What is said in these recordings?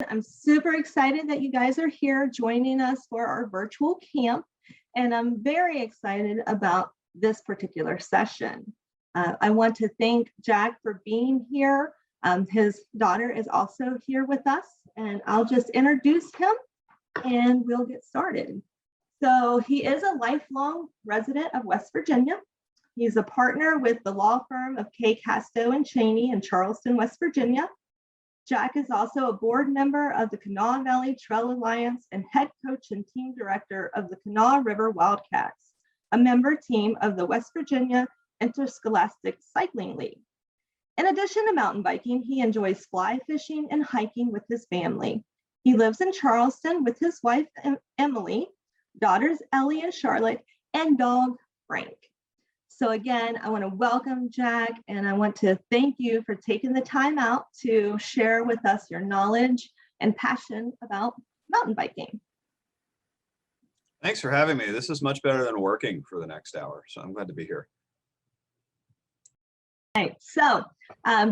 I'm super excited that you guys are here joining us for our virtual camp, and I'm very excited about this particular session. I want to thank Jack for being here. His daughter is also here with us, and I'll just introduce him and we'll get started. So he is a lifelong resident of West Virginia. He's a partner with the law firm of K. Casto and Cheney in Charleston, West Virginia. Jack is also a board member of the Kanawha Valley Trail Alliance and head coach and team director of the Kanawha River Wildcats, a member team of the West Virginia Interscholastic Cycling League. In addition to mountain biking, he enjoys fly fishing and hiking with his family. He lives in Charleston with his wife, Emily, daughters, Ellie and Charlotte, and dog, Frank. So again, I want to welcome Jack, and I want to thank you for taking the time out to share with us your knowledge and passion about mountain biking. Thanks for having me. This is much better than working for the next hour, so I'm glad to be here. Right. So,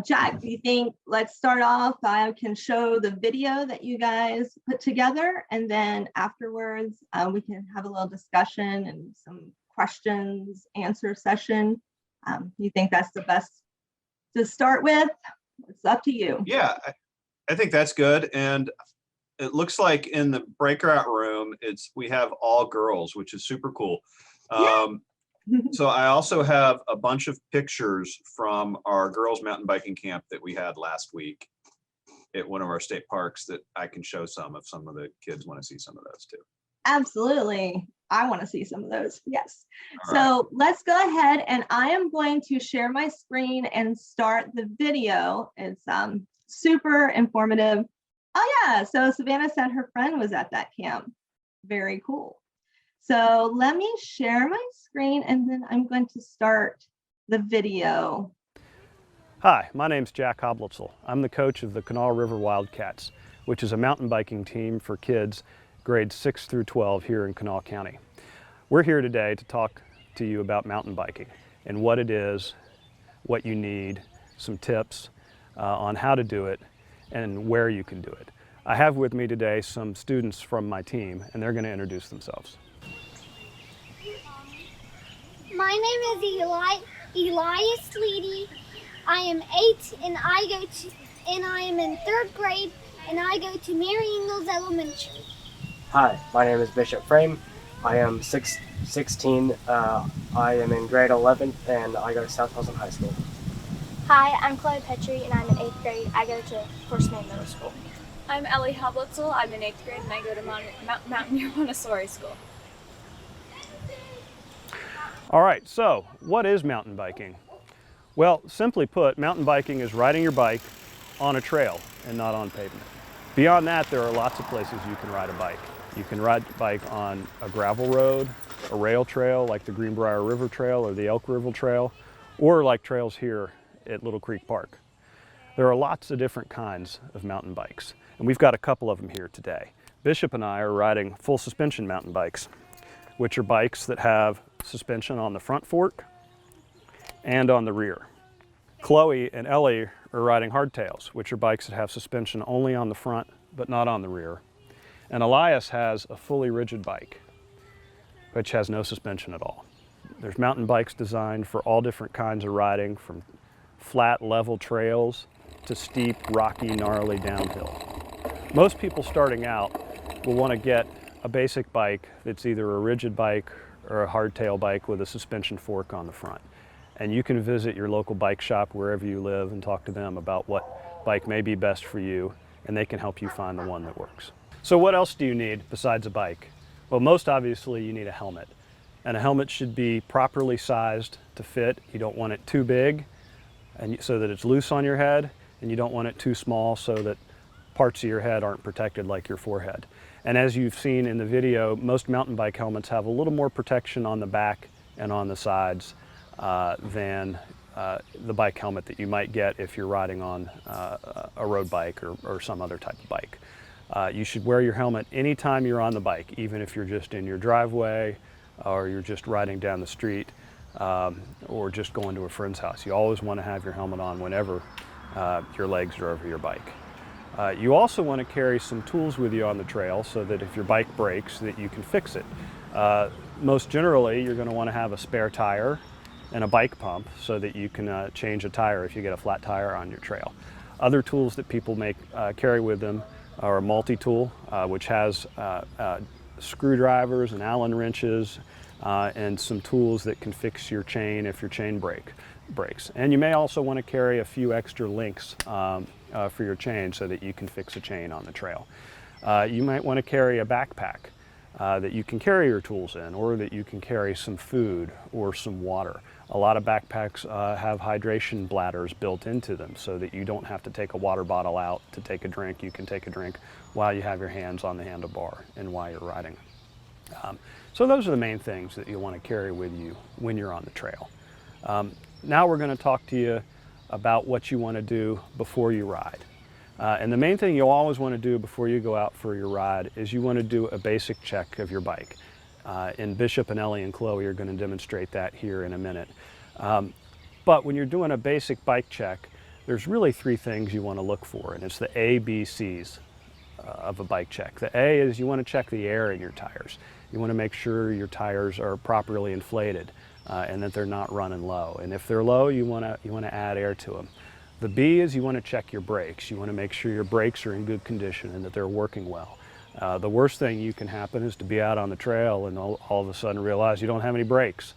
Jack, do you think, let's start off, I can show the video that you guys put together, and then afterwards we can have a little discussion and some questions, answer session. You think that's the best to start with? It's up to you. Yeah, I think that's good. And it looks like in the breakout room, we have all girls, which is super cool. So I also have a bunch of pictures from our girls mountain biking camp that we had last week at one of our state parks that I can show some if some of the kids want to see some of those too. Absolutely. I want to see some of those. Yes. So let's go ahead, and I am going to share my screen and start the video. It's super informative. Oh yeah, so Savannah said her friend was at that camp. Very cool. So let me share my screen, and then I'm going to start the video. Hi, my name's Jack Hoblitzel. I'm the coach of the Kanawha River Wildcats, which is a mountain biking team for kids grades 6 through 12 here in Kanawha County. We're here today to talk to you about mountain biking and what it is, what you need, some tips on how to do it and where you can do it. I have with me today some students from my team, and they're going to introduce themselves. My name is Elias Leedy. I am 8 and I am in 3rd grade, and I go to Mary Ingalls Elementary. Hi, my name is Bishop Frame. I am 16. I am in grade 11 and I go to South Wilson High School. Hi, I'm Chloe Petrie and I'm in 8th grade. I go to First Main Middle School. I'm Ellie Hoblitzel. I'm in 8th grade and I go to Mountaineer Montessori School. All right, so what is mountain biking? Well, simply put, mountain biking is riding your bike on a trail and not on pavement. Beyond that, there are lots of places you can ride a bike. You can ride a bike on a gravel road, a rail trail like the Greenbrier River Trail or the Elk River Trail, or like trails here at Little Creek Park. There are lots of different kinds of mountain bikes, and we've got a couple of them here today. Bishop and I are riding full suspension mountain bikes, which are bikes that have suspension on the front fork and on the rear. Chloe and Ellie are riding hardtails, which are bikes that have suspension only on the front but not on the rear. And Elias has a fully rigid bike, which has no suspension at all. There's mountain bikes designed for all different kinds of riding, from flat, level trails to steep, rocky, gnarly downhill. Most people starting out will want to get a basic bike that's either a rigid bike or a hardtail bike with a suspension fork on the front. And you can visit your local bike shop wherever you live and talk to them about what bike may be best for you, and they can help you find the one that works. So what else do you need besides a bike? Well, most obviously you need a helmet. And a helmet should be properly sized to fit. You don't want it too big and so that it's loose on your head, and you don't want it too small so that parts of your head aren't protected, like your forehead. And as you've seen in the video, most mountain bike helmets have a little more protection on the back and on the sides than the bike helmet that you might get if you're riding on a road bike or some other type of bike. You should wear your helmet anytime you're on the bike, even if you're just in your driveway or you're just riding down the street or just going to a friend's house. You always want to have your helmet on whenever your legs are over your bike. You also want to carry some tools with you on the trail so that if your bike breaks, that you can fix it. Most generally, you're going to want to have a spare tire and a bike pump so that you can change a tire if you get a flat tire on your trail. Other tools that people may carry with them are a multi-tool, which has screwdrivers and Allen wrenches and some tools that can fix your chain if your chain breaks. And you may also want to carry a few extra links for your chain so that you can fix a chain on the trail. You might want to carry a backpack that you can carry your tools in, or that you can carry some food or some water. A lot of backpacks have hydration bladders built into them so that you don't have to take a water bottle out to take a drink. You can take a drink while you have your hands on the handlebar and while you're riding. So those are the main things that you want to carry with you when you're on the trail. Now we're going to talk to you about what you want to do before you ride. And the main thing you'll always want to do before you go out for your ride is you want to do a basic check of your bike. And Bishop and Ellie and Chloe are going to demonstrate that here in a minute. But when you're doing a basic bike check, there's really three things you want to look for, and it's the A, B, C's of a bike check. The A is you want to check the air in your tires. You want to make sure your tires are properly inflated and that they're not running low. And if they're low, you want to add air to them. The B is you want to check your brakes. You want to make sure your brakes are in good condition and that they're working well. The worst thing you can happen is to be out on the trail and all of a sudden realize you don't have any brakes.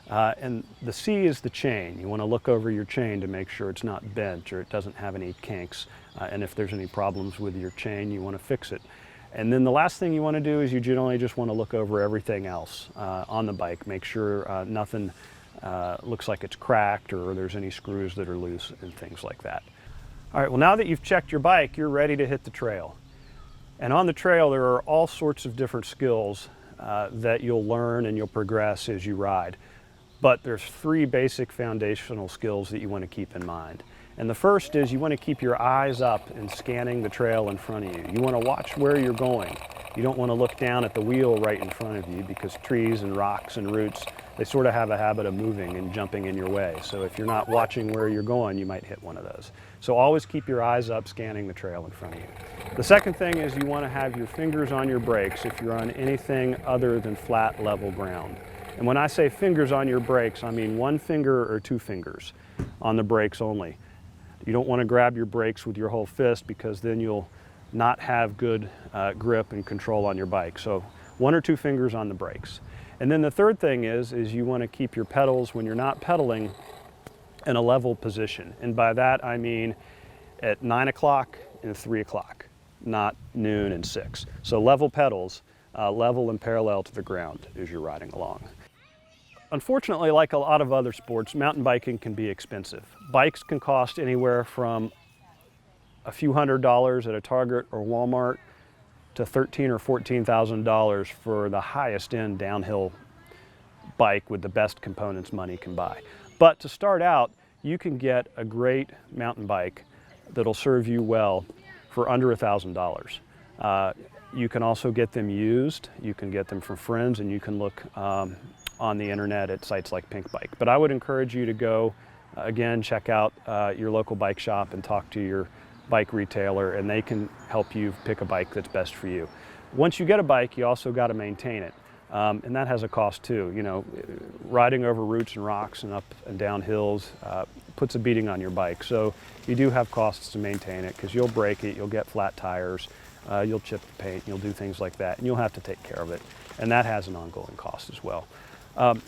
And the C is the chain. You want to look over your chain to make sure it's not bent or it doesn't have any kinks. And if there's any problems with your chain, you want to fix it. And then the last thing you want to do is you generally just want to look over everything else on the bike. Make sure nothing looks like it's cracked or there's any screws that are loose and things like that. All right, well, now that you've checked your bike, you're ready to hit the trail. And on the trail, there are all sorts of different skills that you'll learn and you'll progress as you ride. But there's three basic foundational skills that you want to keep in mind. And the first is you want to keep your eyes up and scanning the trail in front of you. You want to watch where you're going. You don't want to look down at the wheel right in front of you because trees and rocks and roots, they sort of have a habit of moving and jumping in your way. So if you're not watching where you're going, you might hit one of those. So always keep your eyes up, scanning the trail in front of you. The second thing is you want to have your fingers on your brakes if you're on anything other than flat, level ground. And when I say fingers on your brakes, I mean one finger or two fingers on the brakes only. You don't want to grab your brakes with your whole fist because then you'll not have good grip and control on your bike. So one or two fingers on the brakes. And then the third thing is you want to keep your pedals when you're not pedaling in a level position. And by that I mean at 9 o'clock and 3 o'clock, not noon and 6. So level pedals, level and parallel to the ground as you're riding along. Unfortunately, like a lot of other sports, mountain biking can be expensive. Bikes can cost anywhere from a few $100s at a Target or Walmart to $13,000 or $14,000 for the highest end downhill bike with the best components money can buy. But to start out, you can get a great mountain bike that'll serve you well for under $1,000. You can also get them used. You can get them from friends, and you can look on the internet at sites like Pink Bike. But I would encourage you to go, again, check out your local bike shop and talk to your bike retailer, and they can help you pick a bike that's best for you. Once you get a bike, you also got to maintain it. And that has a cost too. You know, riding over roots and rocks and up and down hills puts a beating on your bike. So you do have costs to maintain it because you'll break it, you'll get flat tires, you'll chip the paint, you'll do things like that, and you'll have to take care of it. And that has an ongoing cost as well.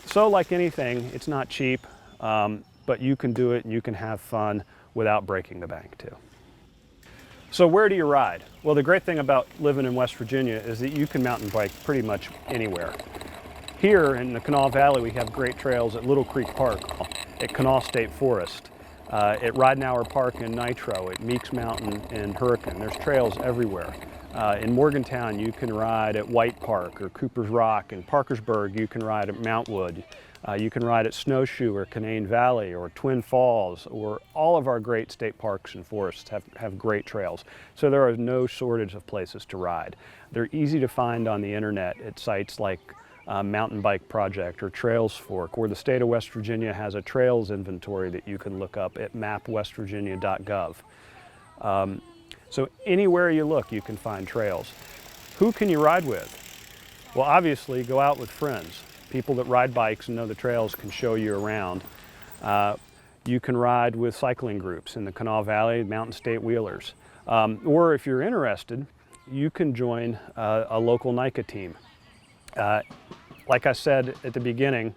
So like anything, it's not cheap, but you can do it and you can have fun without breaking the bank too. So where do you ride? Well, the great thing about living in West Virginia is that you can mountain bike pretty much anywhere. Here in the Kanawha Valley, we have great trails at Little Creek Park, at Kanawha State Forest, at Ridenour Park in Nitro, at Meeks Mountain in Hurricane. There's trails everywhere. In Morgantown, you can ride at White Park or Cooper's Rock. In Parkersburg, you can ride at Mount Wood. You can ride at Snowshoe or Canaan Valley or Twin Falls, or all of our great state parks and forests have great trails. So there is no shortage of places to ride. They're easy to find on the internet at sites like Mountain Bike Project or Trails Fork, or the state of West Virginia has a trails inventory that you can look up at mapwestvirginia.gov. So anywhere you look, you can find trails. Who can you ride with? Well, obviously, go out with friends. People that ride bikes and know the trails can show you around. You can ride with cycling groups in the Kanawha Valley, Mountain State Wheelers. Or if you're interested, you can join a local NICA team. Like I said at the beginning,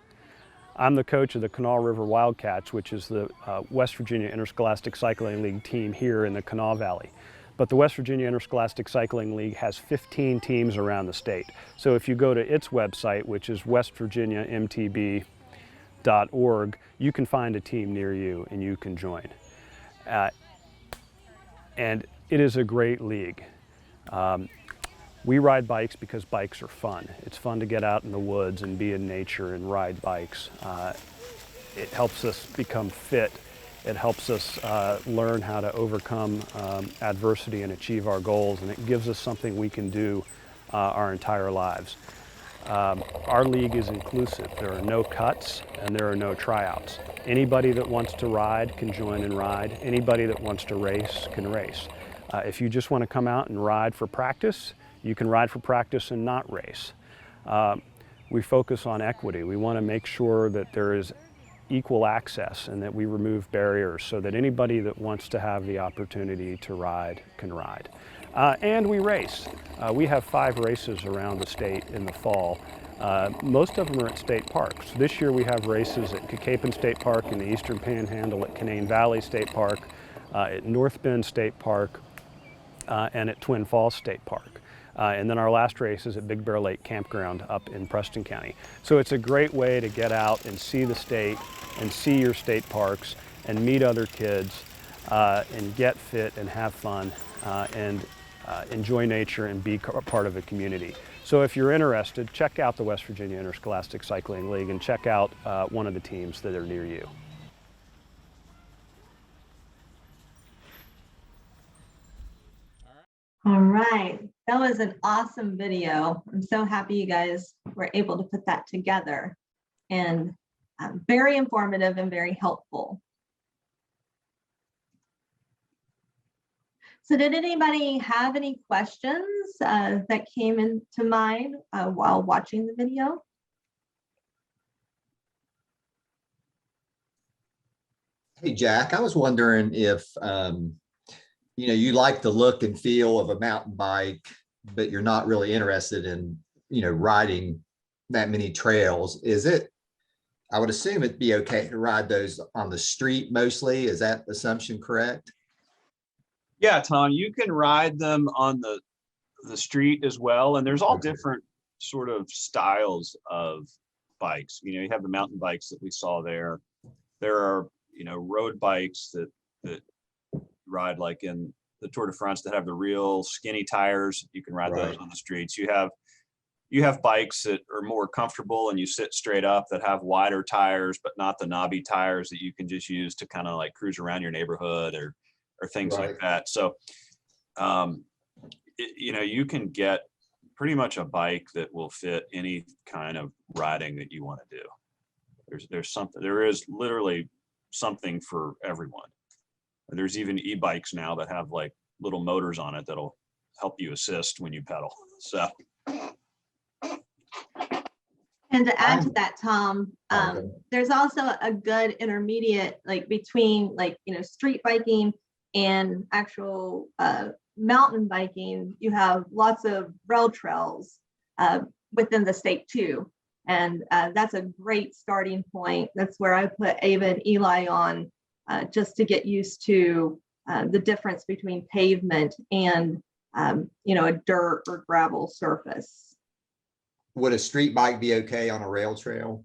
I'm the coach of the Kanawha River Wildcats, which is the West Virginia Interscholastic Cycling League team here in the Kanawha Valley. But the West Virginia Interscholastic Cycling League has 15 teams around the state. So if you go to its website, which is westvirginiamtb.org, you can find a team near you and you can join. And it is a great league. We ride bikes because bikes are fun. It's fun to get out in the woods and be in nature and ride bikes. It helps us become fit. It helps us learn how to overcome adversity and achieve our goals, and it gives us something we can do our entire lives. Our league is inclusive. There are no cuts and there are no tryouts. Anybody that wants to ride can join and ride. Anybody that wants to race can race. If you just want to come out and ride for practice, you can ride for practice and not race. We focus on equity. We want to make sure that there is equal access and that we remove barriers so that anybody that wants to have the opportunity to ride can ride. And we race. We have 5 races around the state in the fall. Most of them are at state parks. This year we have races at Kakapen State Park in the Eastern Panhandle, at Canaan Valley State Park, at North Bend State Park, and at Twin Falls State Park. And then our last race is at Big Bear Lake Campground up in Preston County. So it's a great way to get out and see the state and see your state parks and meet other kids and get fit and have fun and enjoy nature and be part of a community. So if you're interested, check out the West Virginia Interscholastic Cycling League and check out one of the teams that are near you. All right, that was an awesome video. I'm so happy you guys were able to put that together, and very informative and very helpful. So did anybody have any questions that came into mind while watching the video? Hey, Jack, I was wondering if, you like the look and feel of a mountain bike, but you're not really interested in, riding that many trails. I would assume it'd be okay to ride those on the street mostly. Is that assumption correct? Yeah, Tom, you can ride them on the street as well. And there's all different sort of styles of bikes. You have the mountain bikes that we saw there. There are, road bikes that ride like in the Tour de France that have the real skinny tires. You can ride those on the streets. You have bikes that are more comfortable and you sit straight up that have wider tires, but not the knobby tires that you can just use to kind of like cruise around your neighborhood or things like that. So, you can get pretty much a bike that will fit any kind of riding that you want to do. There is literally something for everyone. And there's even e-bikes now that have like little motors on it that'll help you assist when you pedal. So. And to add to that, Tom, there's also a good intermediate, like between street biking and actual mountain biking. You have lots of rail trails within the state too. And that's a great starting point. That's where I put Ava and Eli on just to get used to the difference between pavement and, a dirt or gravel surface. Would a street bike be okay on a rail trail?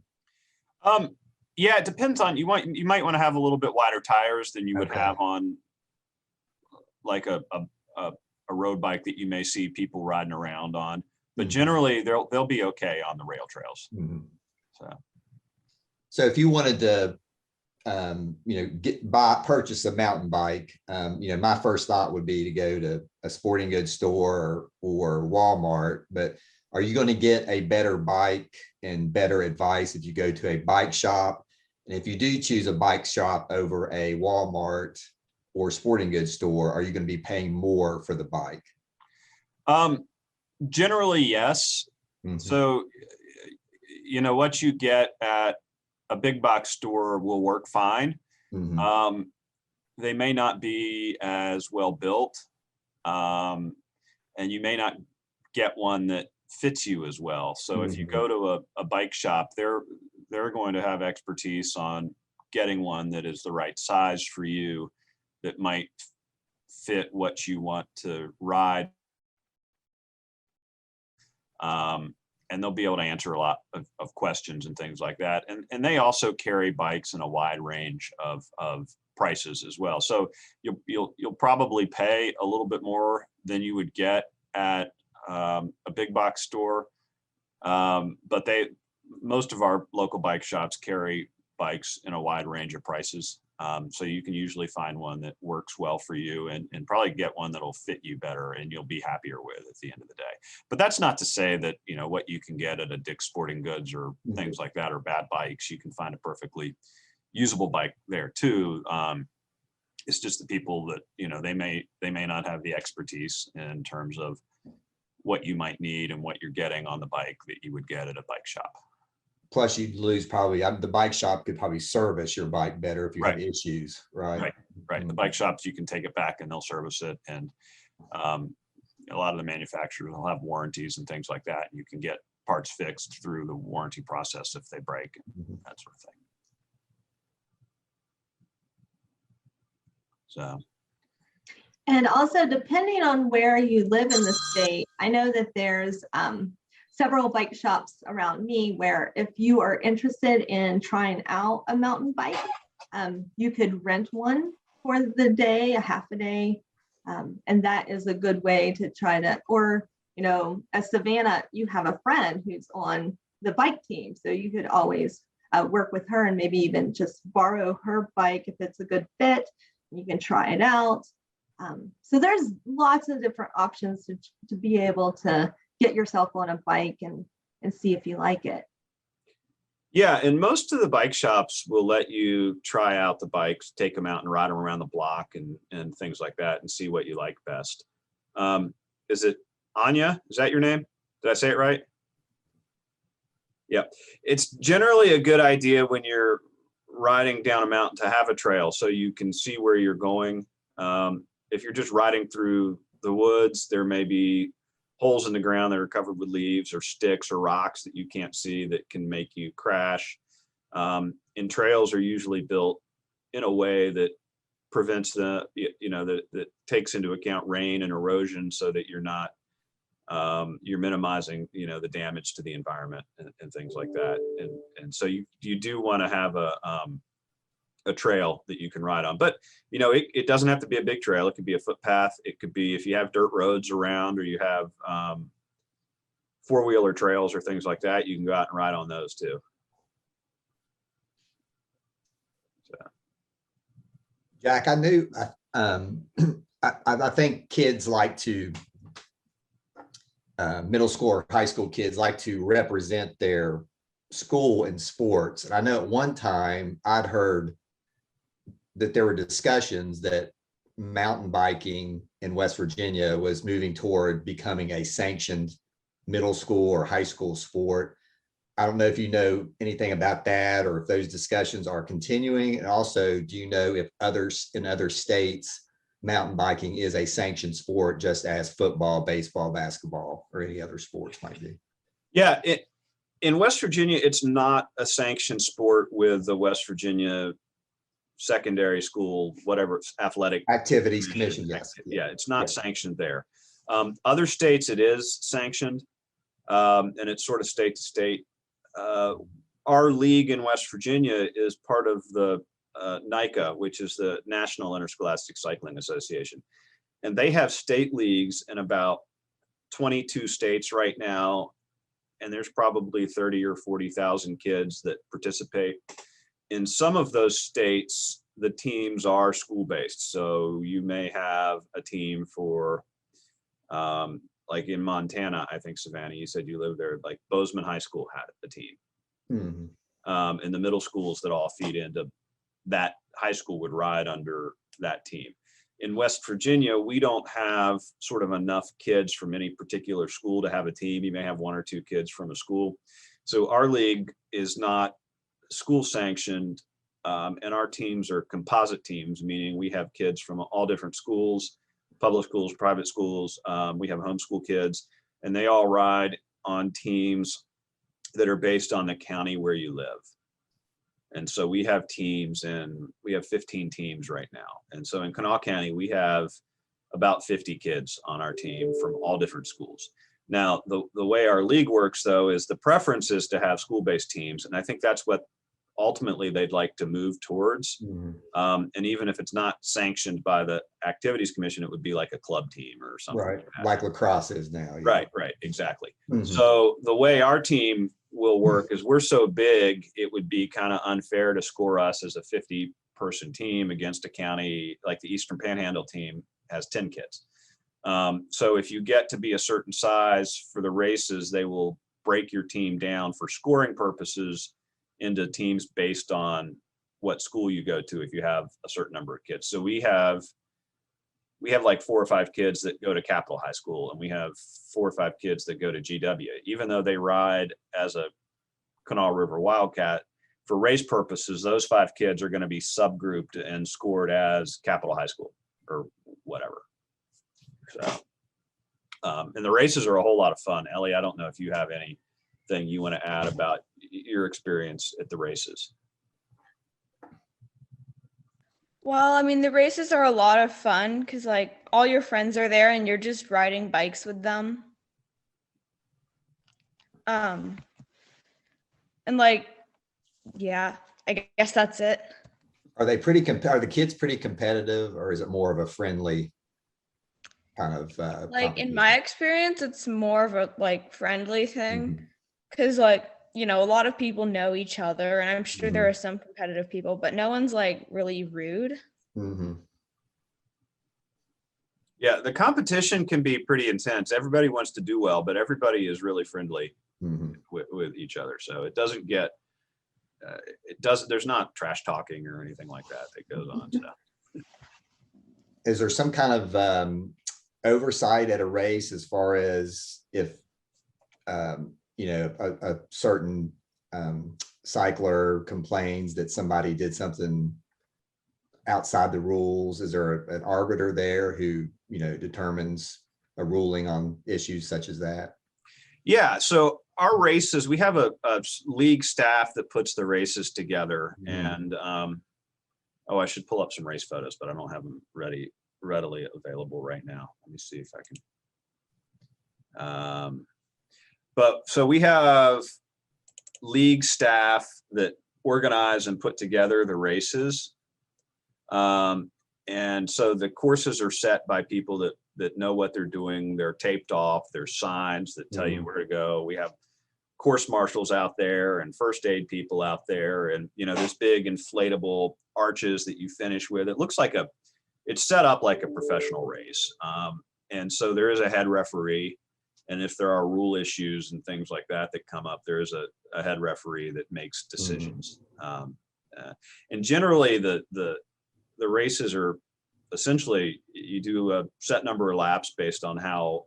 Yeah, it depends on you might want to have a little bit wider tires than you would have on like a road bike that you may see people riding around on. But generally they'll be okay on the rail trails. Mm-hmm. So if you wanted to purchase a mountain bike, my first thought would be to go to a sporting goods store or Walmart, but are you going to get a better bike and better advice if you go to a bike shop? And if you do choose a bike shop over a Walmart or sporting goods store, are you going to be paying more for the bike? Generally, yes. Mhm. So, what you get at a big box store will work fine. Mhm. They may not be as well built, and you may not get one that fits you as well. So if you Mhm. go to a bike shop, they're going to have expertise on getting one that is the right size for you, that might fit what you want to ride. And they'll be able to answer a lot of questions and things like that. And they also carry bikes in a wide range of prices as well. So you'll probably pay a little bit more than you would get at a big box store. But most of our local bike shops carry bikes in a wide range of prices. So you can usually find one that works well for you, and probably get one that'll fit you better and you'll be happier with at the end of the day. But that's not to say that, what you can get at a Dick's Sporting Goods or things like that are bad bikes. You can find a perfectly usable bike there too. It's just the people that, they may not have the expertise in terms of what you might need and what you're getting on the bike that you would get at a bike shop. Plus you'd lose probably, the bike shop could probably service your bike better if you have Right. issues, right? Right. The bike shops, you can take it back and they'll service it. And a lot of the manufacturers will have warranties and things like that. You can get parts fixed through the warranty process if they break, and that sort of thing. So. And also, depending on where you live in the state, I know that there's several bike shops around me where if you are interested in trying out a mountain bike, you could rent one for the day, a half a day. And that is a good way to try to, or, as Savannah, you have a friend who's on the bike team. So you could always work with her and maybe even just borrow her bike if it's a good fit. You can try it out. So there's lots of different options to be able to get yourself on a bike and see if you like it. Yeah, and most of the bike shops will let you try out the bikes, take them out and ride them around the block and things like that, and see what you like best. Is it Anya? Is that your name? Did I say it right? Yeah, it's generally a good idea when you're riding down a mountain to have a trail so you can see where you're going. If you're just riding through the woods, there may be holes in the ground that are covered with leaves or sticks or rocks that you can't see that can make you crash. And trails are usually built in a way that prevents that takes into account rain and erosion, so that you're not, you're minimizing, the damage to the environment and things like that. And so you do want to have a trail that you can ride on, but it doesn't have to be a big trail. It could be a footpath. It could be, if you have dirt roads around, or you have four-wheeler trails or things like that, you can go out and ride on those too. So. Jack, I knew, I think kids like to, middle school or high school kids like to represent their school in sports. And I know at one time I'd heard that there were discussions that mountain biking in West Virginia was moving toward becoming a sanctioned middle school or high school sport. I don't know if you know anything about that, or if those discussions are continuing. And also, do you know if others in other states, mountain biking is a sanctioned sport, just as football, baseball, basketball, or any other sports might be? Yeah, in West Virginia, it's not a sanctioned sport with the West Virginia secondary school, whatever, athletic activities commission. Yes. Yeah, it's not sanctioned there. Other states, it is sanctioned, and it's sort of state to state. Our league in West Virginia is part of the NICA, which is the National Interscholastic Cycling Association. And they have state leagues in about 22 states right now. And there's probably 30 or 40,000 kids that participate. In some of those states, the teams are school-based. So you may have a team for, like in Montana, I think, Savannah, you said you live there, like Bozeman High School had a team. And the middle schools that all feed into that high school would ride under that team. in West Virginia, we don't have sort of enough kids from any particular school to have a team. You may have 1 or 2 kids from a school. So our league is not school sanctioned, and our teams are composite teams, meaning we have kids from all different schools, public schools, private schools. We have homeschool kids, and they all ride on teams that are based on the county where you live. And so we have teams, and we have 15 teams right now. And so in Kanawha County, we have about 50 kids on our team from all different schools. Now, the way our league works, though, is the preference is to have school-based teams. And I think that's what ultimately they'd like to move towards. And even if it's not sanctioned by the Activities Commission, it would be like a club team or something. Right, like that. like lacrosse is now. Yeah. Right, exactly. Mhm. So the way our team will work is we're so big, it would be kind of unfair to score us as a 50-person team against a county like the Eastern Panhandle team has 10 kids. So if you get to be a certain size for the races, they will break your team down for scoring purposes into teams based on what school you go to if you have a certain number of kids. So we have like 4 or 5 kids that go to Capitol High School, and we have 4 or 5 kids that go to GW. Even though they ride as a Kanawha River Wildcat, for race purposes, those 5 kids are going to be subgrouped and scored as Capitol High School or whatever. So, and the races are a whole lot of fun. Ellie, I don't know if you have anything you want to add about your experience at the races. Well, I mean, the races are a lot of fun because like all your friends are there and you're just riding bikes with them. And like, yeah, I guess that's it. Are they are the kids pretty competitive, or is it more of a friendly kind of Like in my experience, it's more of a like friendly thing Mhm. because like, you know, a lot of people know each other and I'm sure there Mhm. are some competitive people, but no one's like really rude. Mhm. Yeah, the competition can be pretty intense. Everybody wants to do well, but everybody is really friendly Mhm. with each other. So it doesn't get, there's not trash talking or anything like that goes on. So. Is there some kind of oversight at a race as far as if you know, a certain cycler complains that somebody did something outside the rules? Is there an arbiter there who, you know, determines a ruling on issues such as that? Yeah, so our races, we have a league staff that puts the races together. And oh, I should pull up some race photos, but I don't have them readily available right now. Let me see if I can. But so we have league staff that organize and put together the races. And so the courses are set by people that know what they're doing. They're taped off. There's signs that tell you where to go. We have course marshals out there and first aid people out there. And, you know, there's big inflatable arches that you finish with. It looks like it's set up like a professional race. And so there is a head referee. And if there are rule issues and things like that come up, there is a head referee that makes decisions. And generally the races are essentially, you do a set number of laps based on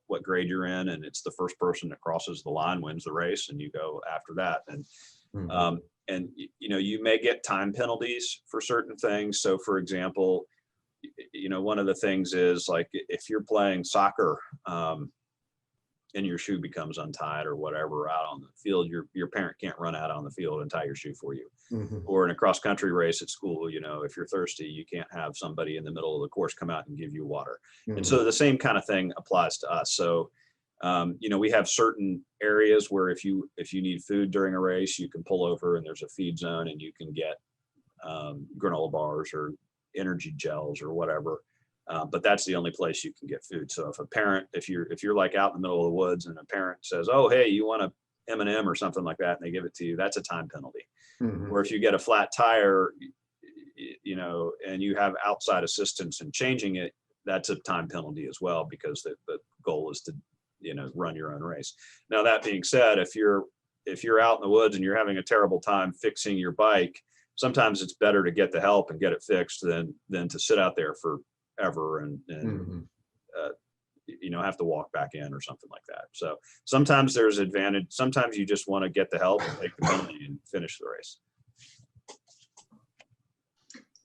what grade you're in, and it's the first person that crosses the line wins the race, and you go after that. And you know, you may get time penalties for certain things. So for example, you know, one of the things is like if you're playing soccer and your shoe becomes untied or whatever out on the field, your parent can't run out on the field and tie your shoe for you. Or in a cross country race at school, you know, if you're thirsty, you can't have somebody in the middle of the course come out and give you water. And so the same kind of thing applies to us. So, you know, we have certain areas where if you need food during a race, you can pull over and there's a feed zone and you can get granola bars or energy gels or whatever. But that's the only place you can get food. So if a parent, if you're like out in the middle of the woods and a parent says, oh, hey, you want a M&M or something like that, and they give it to you, that's a time penalty. Or if you get a flat tire, you know, and you have outside assistance in changing it, that's a time penalty as well, because the goal is to, you know, run your own race. Now, that being said, if you're out in the woods and you're having a terrible time fixing your bike, sometimes it's better to get the help and get it fixed than to sit out there for forever and Mhm. have to walk back in or something like that. So sometimes there's advantage. Sometimes you just want to get the help and take the penalty and finish the race.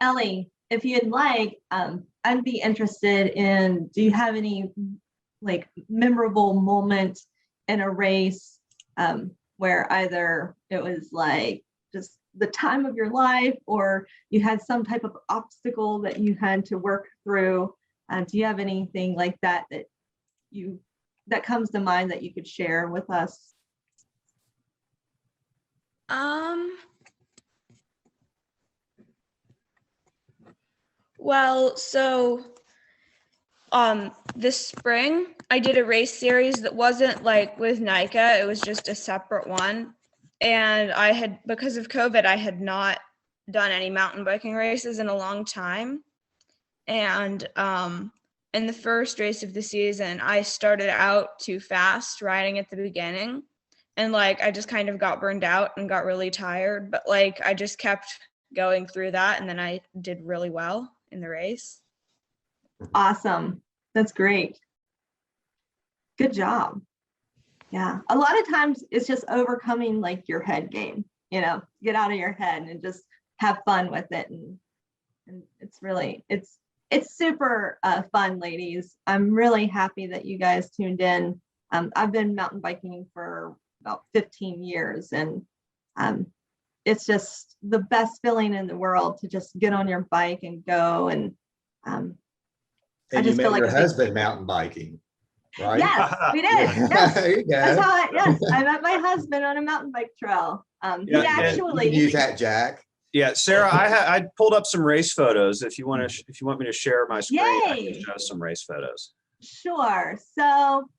Ellie, if you'd like, I'd be interested in, do you have any like memorable moment in a race where either it was like just the time of your life or you had some type of obstacle that you had to work through? Do you have anything like that that comes to mind that you could share with us? Well, so this spring I did a race series that wasn't like with NICA, it was just a separate one. And because of COVID, I had not done any mountain biking races in a long time. And in the first race of the season, I started out too fast riding at the beginning. And like, I just kind of got burned out and got really tired, but like, I just kept going through that. And then I did really well in the race. Awesome. That's great. Good job. Yeah. A lot of times it's just overcoming like your head game, get out of your head and just have fun with it. And it's really, it's super fun, ladies. I'm really happy that you guys tuned in. I've been mountain biking for about 15 years and it's just the best feeling in the world to just get on your bike and go. And I And just you feel met like your husband mountain biking, right? Yes, we did. Yes. There you go. That's how I met my husband on a mountain bike trail. Yeah, He You can actually, use that, Jack. Yeah, Sarah, I pulled up some race photos. If you want me to share my screen, I Yay. can show some race photos. sure. So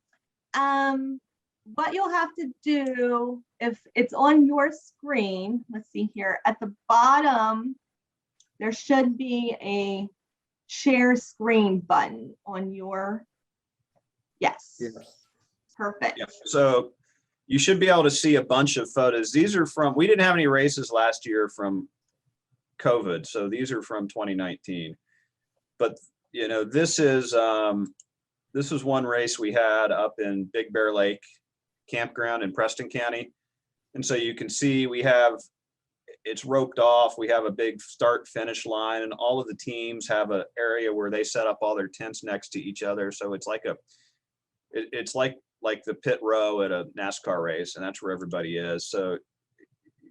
what you'll have to do, if it's on your screen, let's see here, at the bottom, there should be a share screen button on your, yes. Perfect. Yep. So you should be able to see a bunch of photos. These are we didn't have any races last year from COVID. So these are from 2019. But, this is one race we had up in Big Bear Lake Campground in Preston County. And so you can see it's roped off. We have a big start finish line and all of the teams have an area where they set up all their tents next to each other. So it's like it's like the pit row at a NASCAR race, and that's where everybody is. So,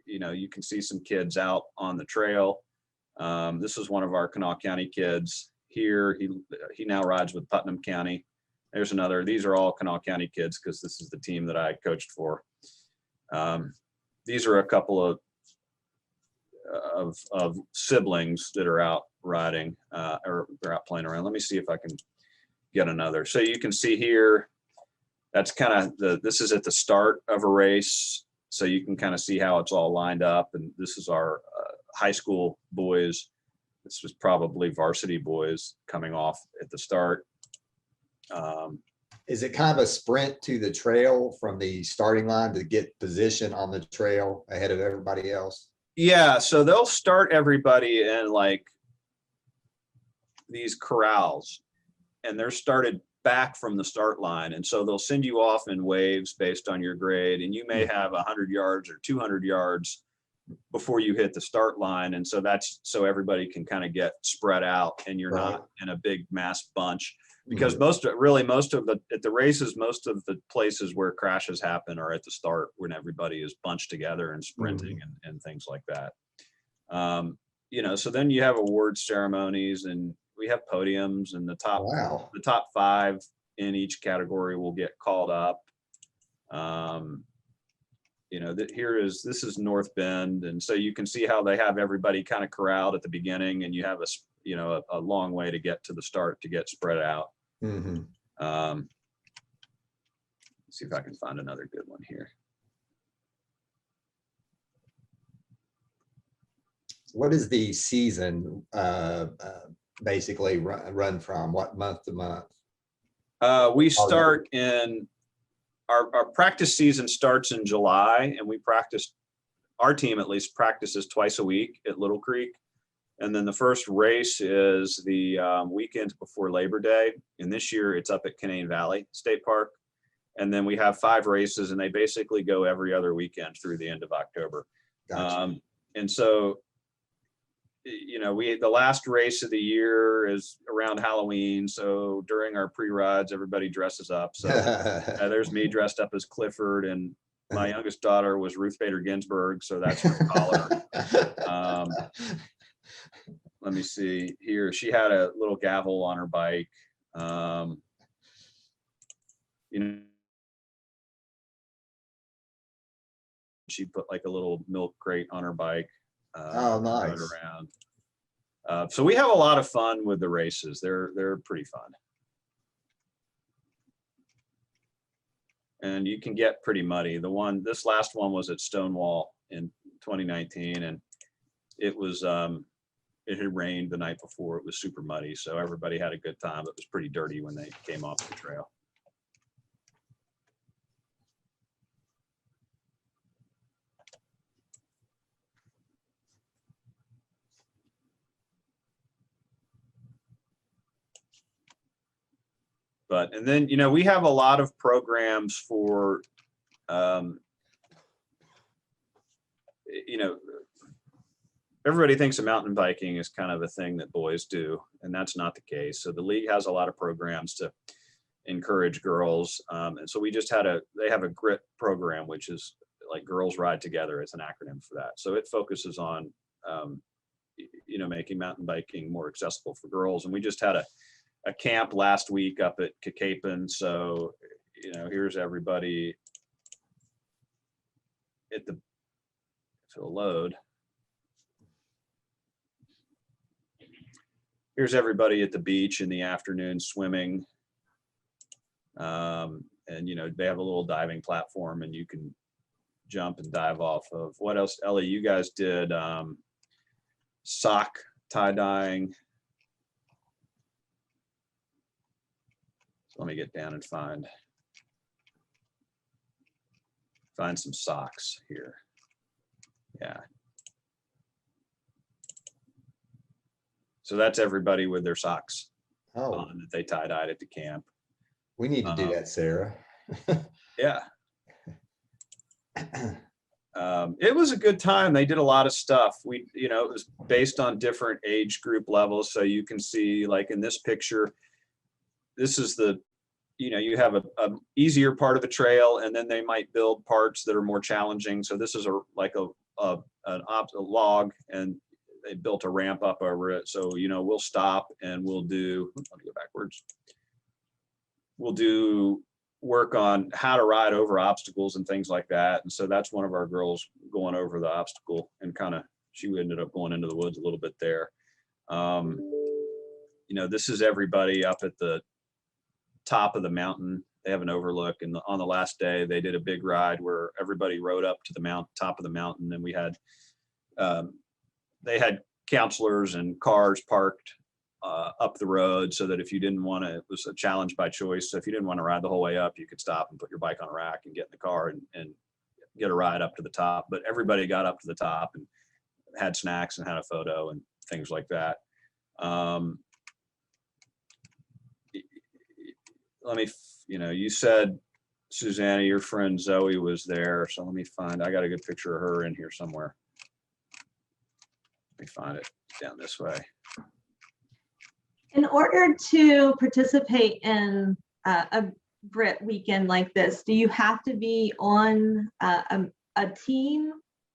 you can see some kids out on the trail. This is one of our Kanawha County kids here. He now rides with Putnam County. There's another. These are all Kanawha County kids because this is the team that I coached for. These are a couple of siblings that are out riding or they're out playing around. Let me see if I can get another. So you can see here, that's kind of this is at the start of a race. So you can kind of see how it's all lined up. And this is our high school boys. This was probably varsity boys coming off at the start. Is it kind of a sprint to the trail from the starting line to get position on the trail ahead of everybody else? Yeah, so they'll start everybody in like these corrals and they're started back from the start line. And so they'll send you off in waves based on your grade. And you may have 100 yards or 200 yards before you hit the start line. And so that's so everybody can kind of get spread out and you're not in a big mass bunch. Because most of the races, most of the places where crashes happen are at the start when everybody is bunched together and sprinting and things like that. So then you have award ceremonies and we have podiums and the top 5 in each category will get called up. This is North Bend. And so you can see how they have everybody kind of corralled at the beginning and you have a long way to get to the start to get spread out. Let's see if I can find another good one here. What is the season basically run from? What month to month? We start in our practice season starts in July and our team at least practices twice a week at Little Creek. And then the first race is the weekend before Labor Day. And this year it's up at Canaan Valley State Park. And then we have 5 races, and they basically go every other weekend through the end of October. Gotcha. And so, you know, the last race of the year is around Halloween. So during our pre-rides, everybody dresses up. So there's me dressed up as Clifford, and my youngest daughter was Ruth Bader Ginsburg. So that's her collar. Let me see here. She had a little gavel on her bike. You know, she put like a little milk crate on her bike. Oh, nice. Rode around. So we have a lot of fun with the races. They're pretty fun. And you can get pretty muddy. This last one was at Stonewall in 2019, and it was, it had rained the night before. It was super muddy. So everybody had a good time. It was pretty dirty when they came off the trail. And then, you know, we have a lot of programs for, you know, everybody thinks of mountain biking is kind of a thing that boys do, and that's not the case. So the league has a lot of programs to encourage girls. And so we just they have a GRIT program, which is like Girls Ride Together. It's an acronym for that. So it focuses on, you know, making mountain biking more accessible for girls. And we just had a camp last week up at Kakapen. So, you know, here's everybody at the, if it'll load. Here's everybody at the beach in the afternoon swimming. And, you know, they have a little diving platform and you can jump and dive off of. What else? Ellie, you guys did sock tie dyeing. So let me get down and find some socks here. Yeah. So that's everybody with their socks on that they tie-dyed at the camp. We need to do that, Sarah. Yeah. It was a good time. They did a lot of stuff. You know, it was based on different age group levels. So you can see, like in this picture, this is you know, you have a easier part of a trail, and then they might build parts that are more challenging. So this is like a log, and they built a ramp up over it. So, you know, we'll stop and we'll do, let me go backwards. We'll do work on how to ride over obstacles and things like that. And so that's one of our girls going over the obstacle, and she ended up going into the woods a little bit there. You know, this is everybody up at the top of the mountain. They have an overlook, and on the last day they did a big ride where everybody rode up to the top of the mountain, and we had they had counselors and cars parked up the road, so that if you didn't want to, it was a challenge by choice. So if you didn't want to ride the whole way up, you could stop and put your bike on a rack and get in the car and get a ride up to the top. But everybody got up to the top and had snacks and had a photo and things like that. You know, you said, Susanna, your friend Zoe was there. So let me I got a good picture of her in here somewhere. Let me find it down this way. In order to participate in a GRIT weekend like this, do you have to be on a team,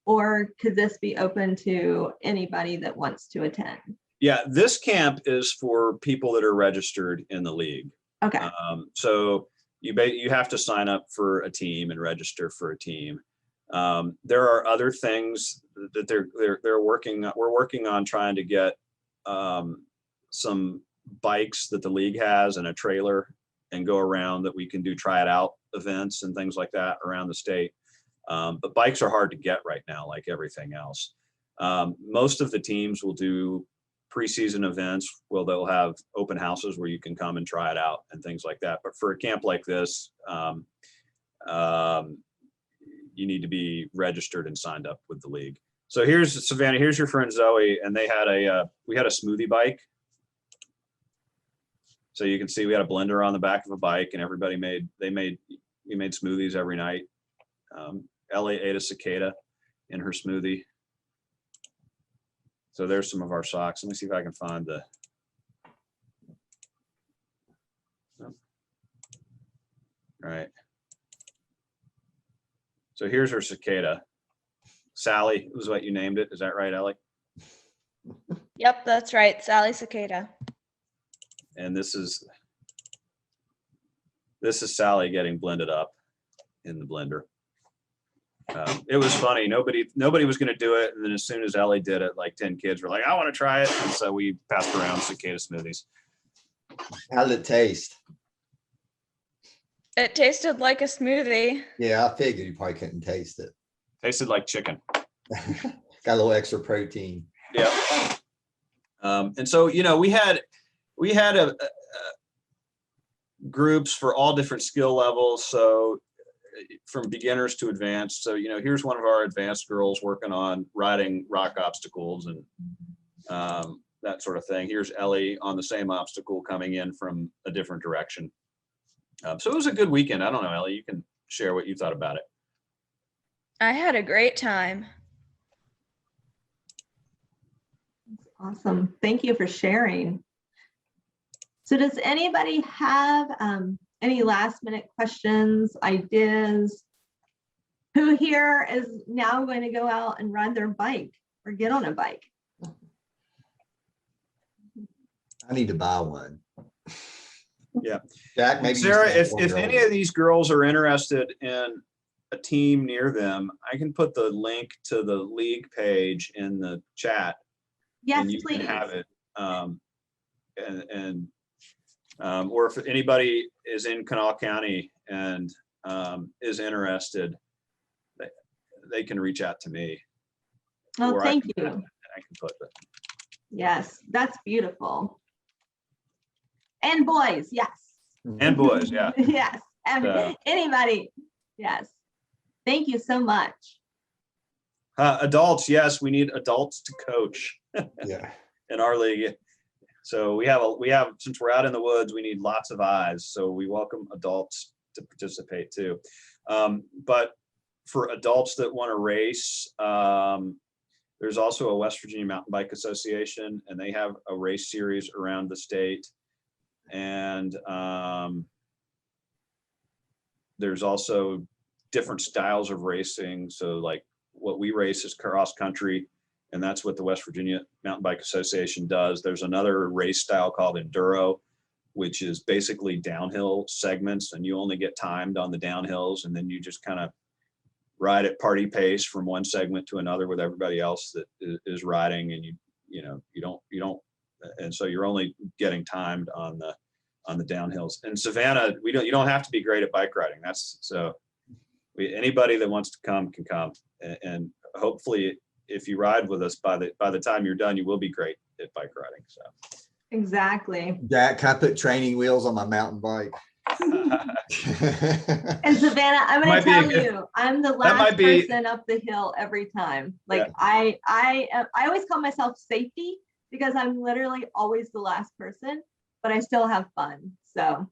or could this be open to anybody that wants to attend? Yeah, this camp is for people that are registered in the league. Okay. So you have to sign up for a team and register for a team. There are other things that we're working on, trying to get some bikes that the league has and a trailer, and go around that we can do try it out events and things like that around the state. But bikes are hard to get right now, like everything else. Most of the teams will do preseason events where they'll have open houses where you can come and try it out and things like that. But for a camp like this, you need to be registered and signed up with the league. So here's Savannah, here's your friend Zoe, and they had we had a smoothie bike. So you can see we had a blender on the back of a bike, and we made smoothies every night. Ellie ate a cicada in her smoothie. So there's some of our socks. Let me see if I can find the. All right. So here's her cicada. Sally was what you named it. Is that right, Ellie? Yep, that's right. Sally Cicada. And this is Sally getting blended up in the blender. It was funny. Nobody was going to do it. And then as soon as Ellie did it, like 10 kids were like, I want to try it. And so we passed around cicada smoothies. How did it taste? It tasted like a smoothie. Yeah, I figured you probably couldn't taste it. Tasted like chicken. Got a little extra protein. Yeah. And so, we had groups for all different skill levels. So from beginners to advanced. So, here's one of our advanced girls working on riding rock obstacles and that sort of thing. Here's Ellie on the same obstacle coming in from a different direction. So it was a good weekend. I don't know, Ellie, you can share what you thought about it. I had a great time. Awesome. Thank you for sharing. So does anybody have any last minute questions, ideas? Who here is now going to go out and ride their bike or get on a bike? I need to buy one. Yeah. Jack, maybe. Sarah, if any of these girls are interested in a team near them, I can put the link to the league page in the chat. Yes, and you please. can have it. Or if anybody is in Kanawha County and is interested, they can reach out to me. Oh, Or thank you. I can put it. Yes, that's beautiful. And boys, yes. And boys, yeah. Yes, anybody, yes. Thank you so much. Adults, yes, we need adults to coach. Yeah. In our league. So we have since we're out in the woods, we need lots of eyes. So we welcome adults to participate too. But for adults that want to race, there's also a West Virginia Mountain Bike Association, and they have a race series around the state. And there's also different styles of racing. So like what we race is cross country, and that's what the West Virginia Mountain Bike Association does. There's another race style called enduro, which is basically downhill segments, and you only get timed on the downhills, and then you just kind of ride at party pace from one segment to another with everybody else that is riding, and you don't, and so you're only getting timed on the downhills. In Savannah, you don't have to be great at bike riding. Anybody that wants to come can come, and hopefully if you ride with us, by the time you're done, you will be great at bike riding. So Exactly. Jack, can I put training wheels on my mountain bike? And Savannah, I'm going Might to be a tell good- you, I'm the might last be- person up the hill every time. Like Yeah. I always call myself safety because I'm literally always the last person, but I still have fun. So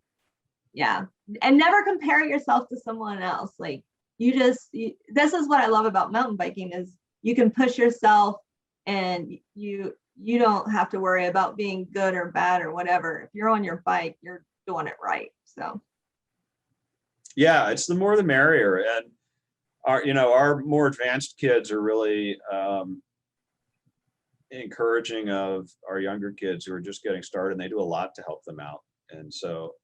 yeah, and never compare yourself to someone else. Like this is what I love about mountain biking is you can push yourself, and you don't have to worry about being good or bad or whatever. If you're on your bike, you're doing it right. So yeah, it's the more the merrier. And our more advanced kids are really encouraging of our younger kids who are just getting started, and they do a lot to help them out. And so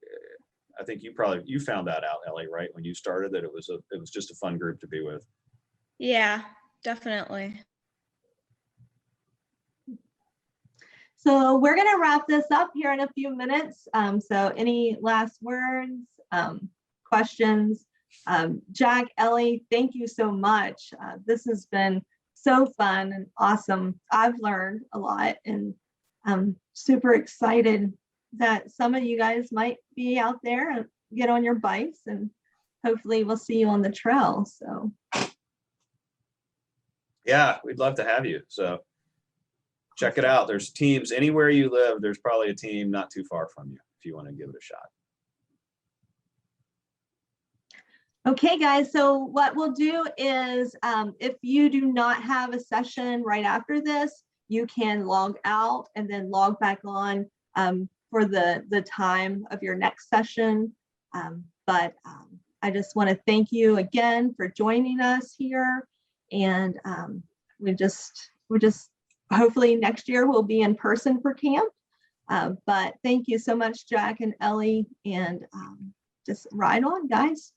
I think you found that out, Ellie, right? When you started, that it was just a fun group to be with. Yeah, definitely. So we're going to wrap this up here in a few minutes. So any last words, questions? Jack, Ellie, thank you so much. This has been so fun and awesome. I've learned a lot, and I'm super excited that some of you guys might be out there and get on your bikes, and hopefully we'll see you on the trail. So Yeah, we'd love to have you. So check it out. There's teams anywhere you live. There's probably a team not too far from you if you want to give it a shot. Okay, guys, so what we'll do is if you do not have a session right after this, you can log out and then log back on for the time of your next session. But I just want to thank you again for joining us here. And we just hopefully next year we'll be in person for camp. But thank you so much, Jack and Ellie, and just ride on, guys.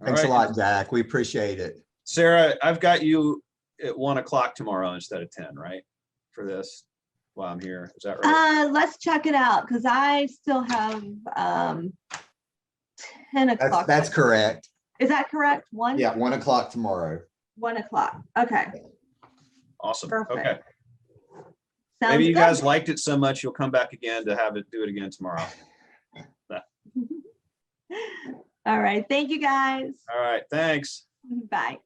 Thanks a All right. lot, Jack. We appreciate it. Sarah, I've got you at 1 o'clock tomorrow instead of 10, right? For this while I'm here. Is that right? Let's check it out because I still have 10 o'clock. That's correct. Is that correct? Yeah, 1 o'clock tomorrow. 1 o'clock. Okay. Awesome. Perfect. Okay. Sounds Maybe you good. guys liked it so much, you'll come back again to do it again tomorrow. All right. Thank you, guys. All right. Thanks. Bye.